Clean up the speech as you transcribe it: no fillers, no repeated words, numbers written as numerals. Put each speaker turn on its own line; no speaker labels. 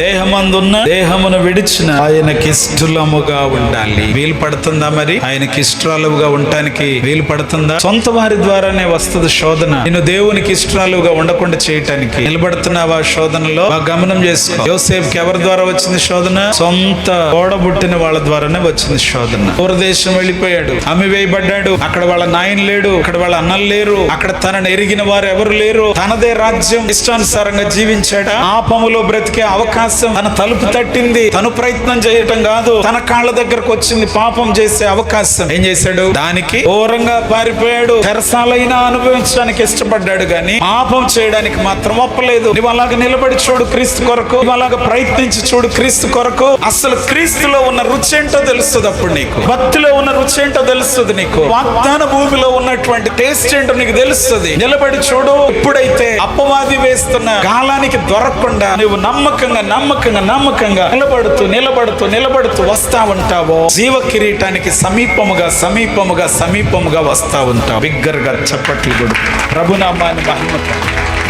దేహమందున్న దేహమును విడిచిన ఆయనకి ఇష్టలముగా ఉండాలి. వీలు పడుతుందా? మరి ఆయనకి ఇష్టాలుగా ఉండటానికి వీలు పడుతుందా? సొంత వారి ద్వారానే వస్తుంది శోధన. నేను దేవునికి ఇష్టాలుగా ఉండకుండా చేయటానికి నిలబడుతున్నావా శోధనలో? గమనం చేసుకో. యోసేపుకి ఎవరి ద్వారా వచ్చింది శోధన? సొంత ఓడబుట్టిన వాళ్ళ ద్వారానే వచ్చింది శోధన. దూరదేశం వెళ్ళిపోయాడు, అమ్మి వేయబడ్డాడు. అక్కడ వాళ్ళ నాయన లేడు, అక్కడ వాళ్ళ అన్నలు లేరు, అక్కడ తనను ఎరిగిన వారు ఎవరు లేరు. తనదే రాజ్యం, ఇష్టానుసారంగా జీవించాడా? పాపములో బ్రతికే అవకాశం తన తలుపు తట్టింది. తను ప్రయత్నం చేయటం కాదు, తన కాళ్ళ దగ్గరకు వచ్చింది పాపం చేసే అవకాశం. ఏం చేశాడు? దానికి ఘోరంగా పారిపోయాడు. చెరసాలైనా అనుభవించడానికి ఇష్టపడ్డాడు గాని పాపం చేయడానికి మాత్రం ఒప్పలేదు. నువ్వు అలాగ నిలబడి చూడు క్రీస్తు కొరకు, నువ్వు అలాగ ప్రయత్నించి చూడు క్రీస్తు కొరకు. అసలు క్రీస్తులో ఉన్న రుచి ఏంటో తెలుస్తుంది. అప్పుడు నీకు భక్తిలో ఉన్న రుచి ఏంటో తెలుస్తుంది. నీకు వాగ్దాన భూమిలో ఉన్నటువంటి టేస్ట్ ఏంటో నీకు తెలుస్తుంది. నిలబడి చూడు. ఎప్పుడైతే అపవాది వేస్తున్న కాలానికి దొరకకుండా నువ్వు నమ్మకంగా నమ్మకంగా నమ్మకంగా నిలబడుతూ నిలబడుతూ నిలబడుతూ వస్తా ఉంటావో జీవ కిరీటానికి సమీపముగా సమీపముగా సమీపముగా వస్తా ఉంటావు. బిగ్గరగా చప్పట్లు కొడు ప్రభునామాన్ని మహిమ.